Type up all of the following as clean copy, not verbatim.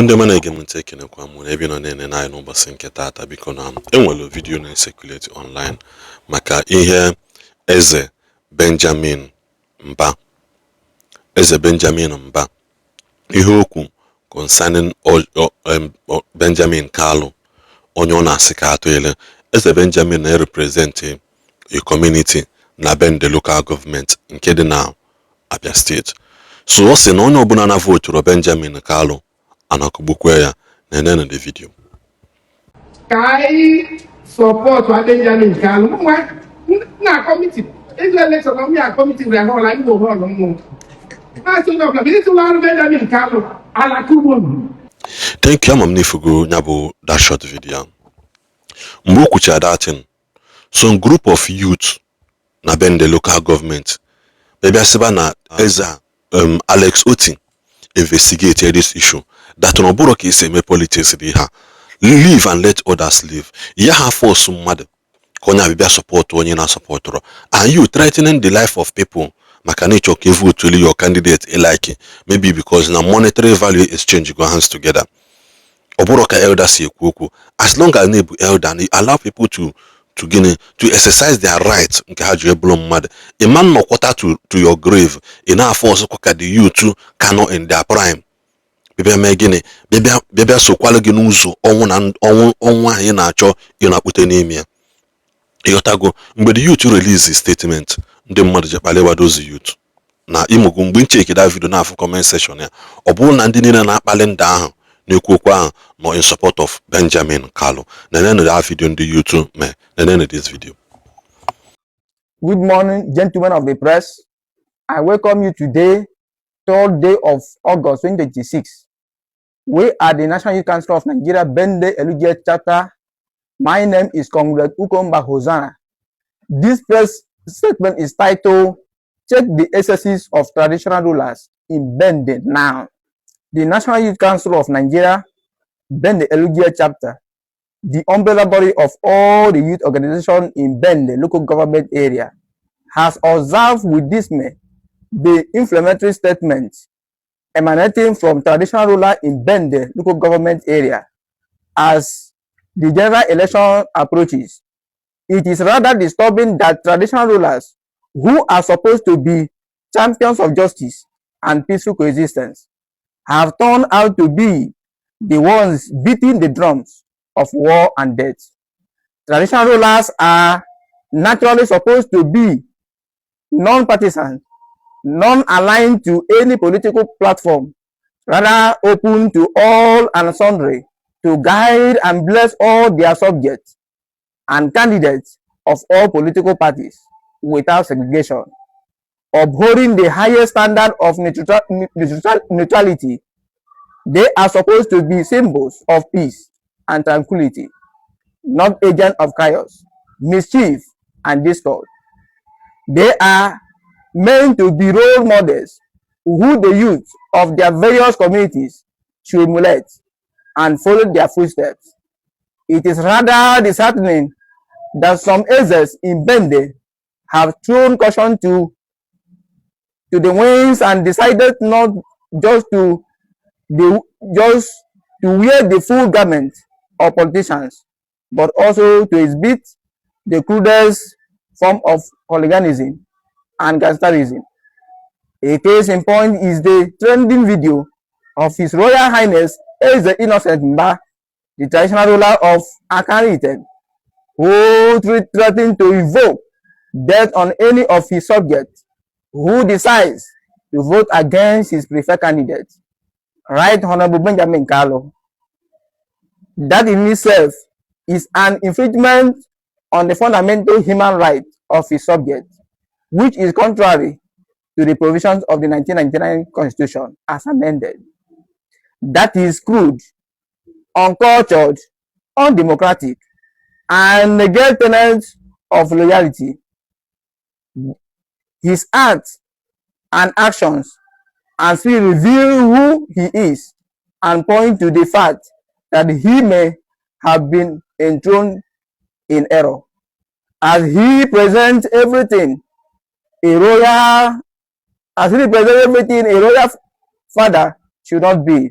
Bende Monarch taking a quam ebe nọ na-ene na anyị n'ụbọchị nke taata biko na enwere vidio na-esekuleti online maka ihe eze Benjamin Mba ihe okwu concerning Benjamin Kalu onye ọ na-asị ka atụele. Eze Benjamin na-represent a community na Bende local government nke dị na Abia State. So ọ sị na onye ọbụla na voturu Benjamin Kalu anakugbukwe ya na the video. I support Benjamin Kalu. Na committee. It's a election of me a committee we are all like go on no. I say no, this one Benjamin Kalu alakubo. Thank you mamni fugo nyabo that short video. Mbo kucha datin. Some group of youth na Bende local government. Maybe asiba na Eza Alex Oti investigate this issue. That no boroki is a politics di ha. Live and let others live. Ya ha force mad. Konya bibia support onye na support ro. And you threatening the life of people. Makani choke vote to your candidate like maybe because na monetary value exchange go hands together. Oboroka elders yekuku. As long as nebu elder, you allow people to exercise their rights. A man no quarter to your grave. Enough force the you too cannot in their prime. Bebe megini, bebe so kwalagi nuzo onwa ye na cho ina pute n'ime. Yotago mgbe the youth release the statement ndị mmadụ jekpalewa those youth na imogu mgbe ncheki da video na afọ comment section ya ọ bụrụ na ndị niile na-akpali ndị ahụ na-ekwu okwu ahụ no in support of Benjamin Kalu. Nenene that video ndị youth me nenene this video. Good morning, gentlemen of the press. I welcome you today, 3rd day of August 2026. We are the National Youth Council of Nigeria, Bende Abia chapter. My name is Comrade Ukomba Hosanna. This press statement is titled, Check the Excesses of Traditional Rulers in Bende Now. The National Youth Council of Nigeria, Bende Abia chapter, the umbrella body of all the youth organizations in Bende local government area, has observed with dismay the inflammatory statements emanating from traditional rulers in Bende local government area. As the general election approaches, it is rather disturbing that traditional rulers who are supposed to be champions of justice and peaceful coexistence have turned out to be the ones beating the drums of war and death. Traditional rulers are naturally supposed to be non-partisan, non-aligned to any political platform, rather open to all and sundry to guide and bless all their subjects and candidates of all political parties without segregation, abhorring the highest standard of neutrality. They are supposed to be symbols of peace and tranquility, not agents of chaos, mischief, and discord. They are meant to be role models who the youth of their various communities should emulate and follow their footsteps. It is rather disheartening that some elders in Bende have thrown caution to the winds and decided not just to wear the full garment of politicians, but also to exhibit the crudest form of hooliganism and gangsterism. A case in point is the trending video of His Royal Highness Eze Innocent Mba, the traditional ruler of Akanriten, who threatened to invoke death on any of his subjects who decides to vote against his preferred candidate, Right Honorable Benjamin Kalu. That in itself is an infringement on the fundamental human right of his subjects, which is contrary to the provisions of the 1999 Constitution as amended. That is crude, uncultured, undemocratic, and negate tenets of loyalty. His acts and actions and still reveal who he is and point to the fact that he may have been enthroned in error, as he presents everything a royal father should not be.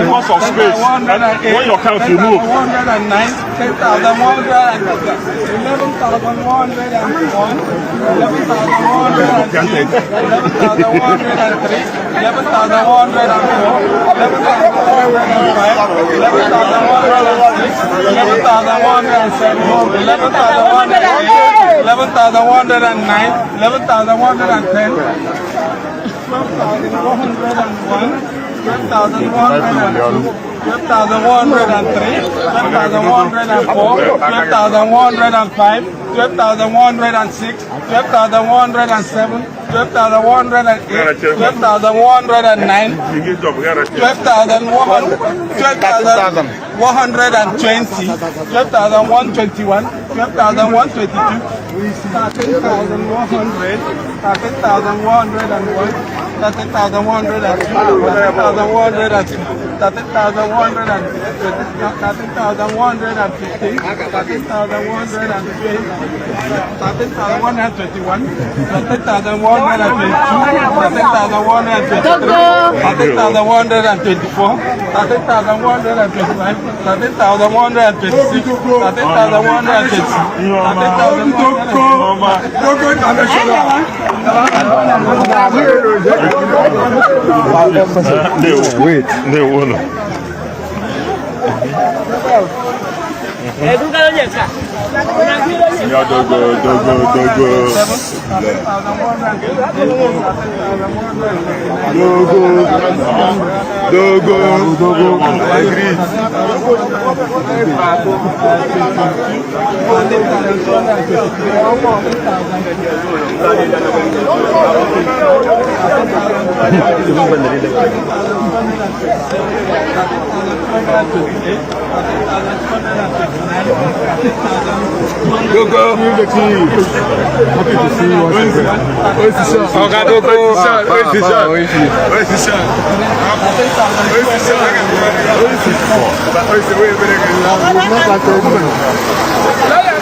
Because of space. When your count, you move.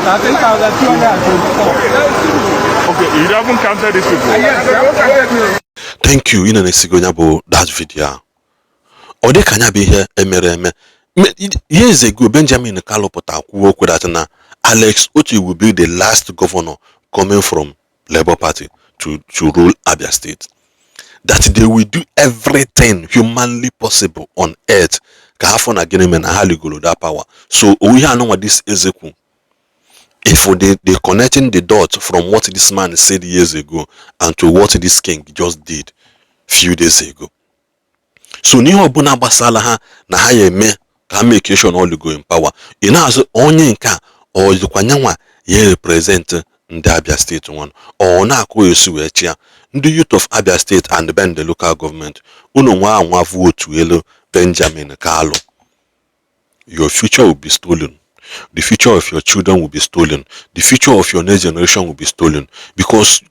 13,224. Okay, you haven't counted these people. Thank you. Ina nesigonya bo that video. Ode kanya be here emereme. Years ago, Benjamin Kalu kwuo that na Alex Otti will be the last governor coming from Labour Party to rule Abia State. That they will do everything humanly possible on earth ka hafo na agreement and haligolo that power. So we know what this is. If they connecting the dots from what this man said years ago and to what this king just did few days ago. So niho obuna gbasala ha na ha yeme ka make sure all go in power. Ina aso onye nka o yikwanyanwa ye represent the Abia State one or na akwo esu we chia the youth of Abia State and Bende local government unu nwa vote elu Benjamin Kalu. Your future will be stolen. The future of your children will be stolen. The future of your next generation will be stolen because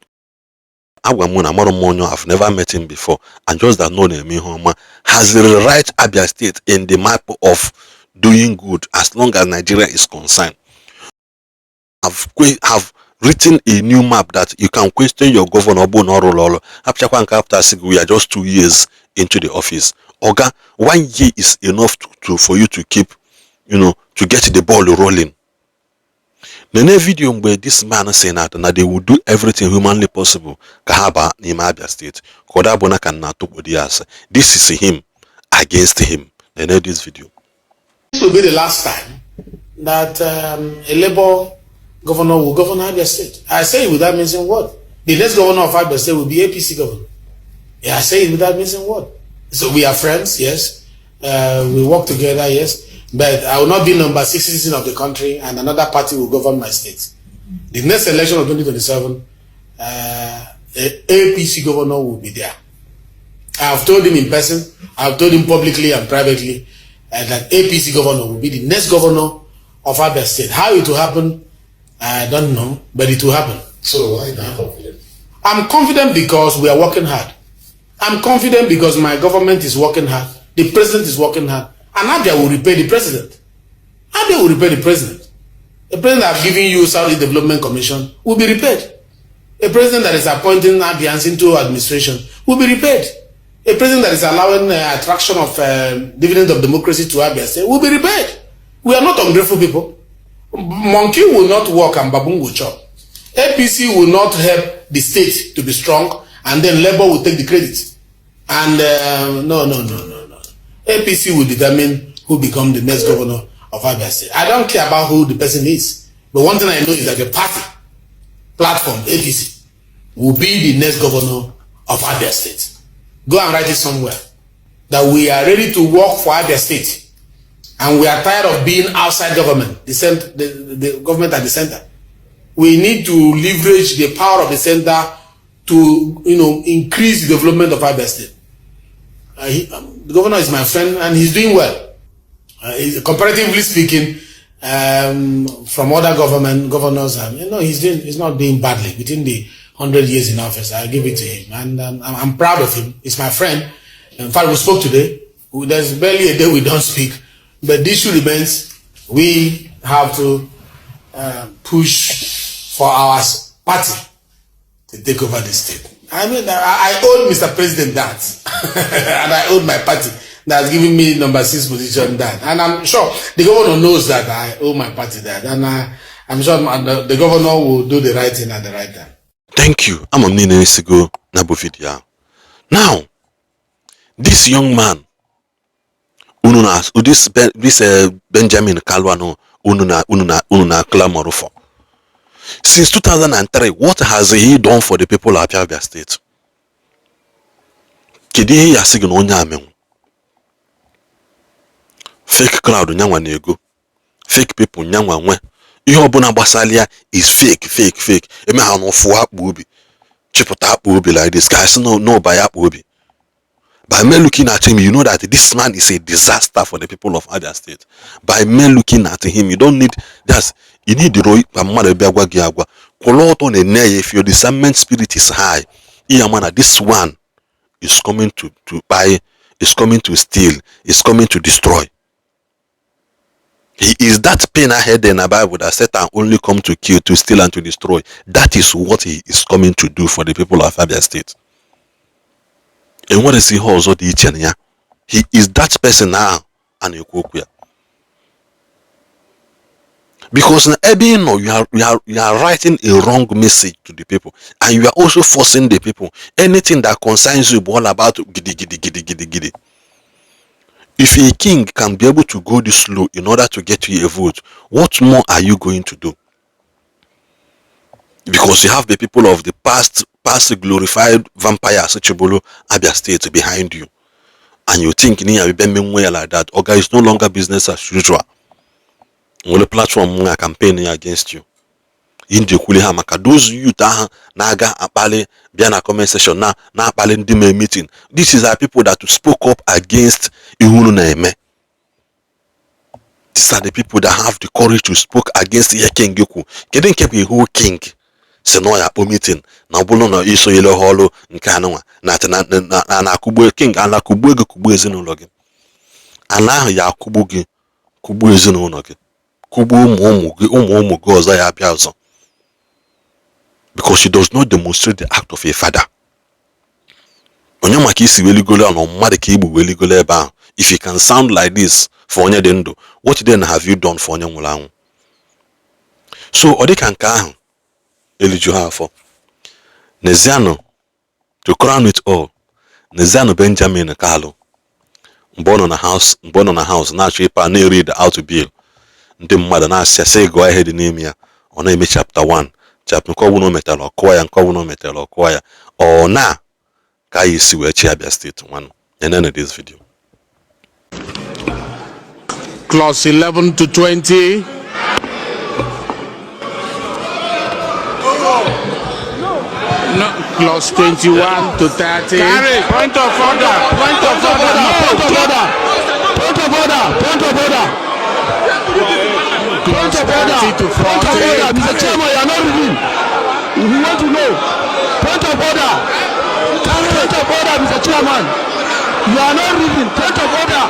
I've never met him before, and just that no name has the right Abia State in the map of doing good as long as Nigeria is concerned. Have written a new map that you can question your governor after we are just 2 years into the office. Oga, 1 year is enough for you to keep, to get the ball rolling. Nene video where this man saying that they will do everything humanly possible kahaba in Abia State. This is him against him. Nene this video. This will be the last time that a Labour governor will govern Abia State. I say it without missing word. The next governor of Abia State will be APC governor. Yeah, I say it without missing word. So we are friends, yes. We work together, yes. But I will not be number 6 citizen of the country and another party will govern my state. The next election of 2027, the APC governor will be there. I have told him in person, I have told him publicly and privately that APC governor will be the next governor of Abia State. How it will happen, I don't know, but it will happen. So why are you confident? I'm confident because we are working hard. I'm confident because my government is working hard. The president is working hard. And Abia will repay the president. Abia will repay the president. The president have given you Saudi Development Commission will be repaid. A president that is appointing Abians into administration will be repaid. A president that is allowing attraction of dividend of democracy to Abia State will be repaid. We are not ungrateful people. Monkey will not work and baboon will chop. APC will not help the state to be strong, and then Labour will take the credit. And no. APC will determine who becomes the next governor of Abia State. I don't care about who the person is, but one thing I know is that the party platform, APC, will be the next governor of Abia State. Go and write it somewhere. That we are ready to work for Abia State. And we are tired of being outside government, the government at the center. We need to leverage the power of the center to, increase the development of Abia State. The governor is my friend and he's doing well. Comparatively speaking, from other governors, he's not doing badly within the 100 years in office. I give it to him, and I'm proud of him. He's my friend. In fact, we spoke today. There's barely a day we don't speak, but the issue remains. We have to push for our party to take over the state. I mean, I owe Mr. President that, and I owe my party that's giving me number 6 position that, and I'm sure the governor knows that I owe my party that, and I'm sure the governor will do the right thing at the right time. Thank you. I'm on go video. Now, this young man, this Benjamin Kalu, ununa clamor for. Since 2003, what has he done for the people of Abia State? Kidi ya sigi no nyame. Fake crowd nyangwa nego. Fake people nyangwa nwe. Ihe obuna gbasalia is fake. Eme ha no fo akpu obi. Chipota akpu obi like this guy. No by akpu obi. By me looking at him, you know that this man is a disaster for the people of Abia State. By me looking at him, you don't need that. You need the roy. If your discernment spirit is high, this one is coming to buy, is coming to steal, is coming to destroy. He is that pain ahead in the Bible that Satan only come to kill, to steal, and to destroy. That is what he is coming to do for the people of Abia State. And what is he also teaching? He is that person now, and you because you are writing a wrong message to the people, and you are also forcing the people. Anything that concerns you, all about giddy. If a king can be able to go this slow in order to get you a vote, what more are you going to do? Because you have the people of the past glorified vampire Sechibolo Abia State behind you, and you think like that. Oga is no longer business as usual. On the platform campaigning against you. In the Kulihamaka, those youth naga apale biana comment session na apale ndime meeting. This is our people that spoke up against Ihunu Naeme. These are the people that have the courage to speak against King Yoku. Getting kept a whole king. Senoya po meeting. Na bulo na iso yele holo nkanwa. Na kubu king ala kubu ezinulogi. Ala ya kubu ezinulogi. Because she does not demonstrate the act of a father. If you can sound like this for Onyedendo, what then have you done for Onyemulangu? So Ode can come Eliju for Neziano, to crown it all, Neziano Benjamin Kalu, born on a house, now she read out to bill. Ndị mmadụ na-asị say go ahead n'ime ya ọ na-eme chapter 1 chapter nke ọbụla o metara ọkụwa ya nke ọbụla o metara ọkụwa ya ọ na ka anyị si wee chi Abia State nwanụ enene this video. Clause 11 to 20. No. Clause 21 to 30. Carry. Point of order. Point of order. Point of order. Clause 20 to 40. Mr. Chairman, you are not reading. If you want to know, point of order. Point of order, Mr. Chairman. You are not reading. Point of order.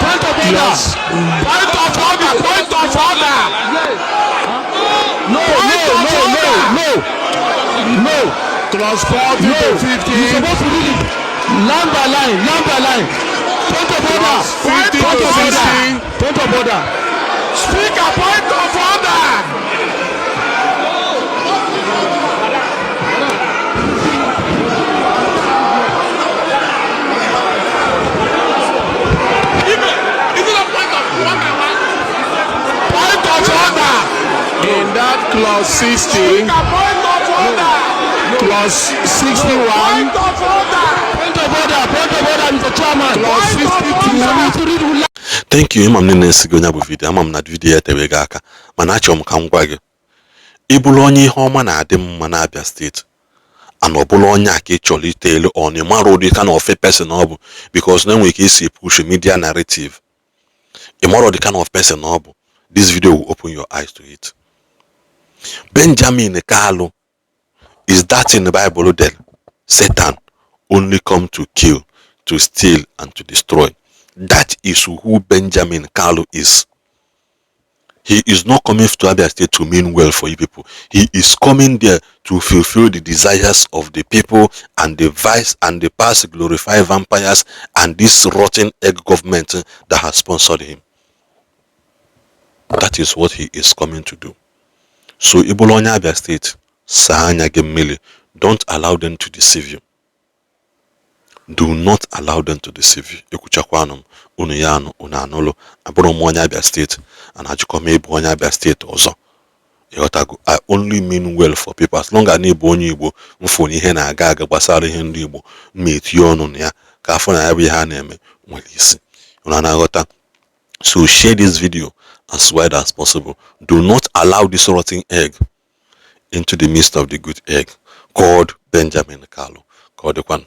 Point of order. Yes. Point of order. Point of order. No. Clause 40 No. to You're 50. supposed to read it line by line. Point of order. Clause 50 to 60. Point of order. Speaker, point of order. Point of order. In that clause 60. Point of order. Clause 61. Point of order, Mr. Chairman. Clause 62. thank you. Imam nene sigo nya bụ video. Ama m na video ya tewega aka, mana achọrọ m ka m gwa gị, ị bụrụ onye ihe ọma na-adị mma na Abia steeti, and ọ bụrụ onye a ka ị chọrọ itelu on ị mara ụdị kind of person ọ bụ, because na enwere ka esi push media narrative, ị mara the kind of person ọ bụ, this video will open your eyes to it. Benjamin Kalu is that in the Bible that Satan only come to kill, to steal, and to destroy. That is who Benjamin Kalu is. He is not coming to Abia State to mean well for you people. He is coming there to fulfill the desires of the people and the vice and the past glorify vampires and this rotten egg government that has sponsored him. That is what he is coming to do. So Ibolonya Abia State, Sahanya Gemili, don't allow them to deceive you. Do not allow them to deceive you. Ekuchakwanum, Unuyano, Unanolo, Abromonya Abia State, and Hajukome Bonya Abia State also. I only mean well for people. As long as I Bonyi Igbo, Mfoni Hena Gaga, Basari Hindi Igbo, meet Yonunia, Kafona Abi Haneme, Welisi. Unanagota. So share this video as wide as possible. Do not allow this rotten egg into the midst of the good egg called Benjamin Kalu. Called the one.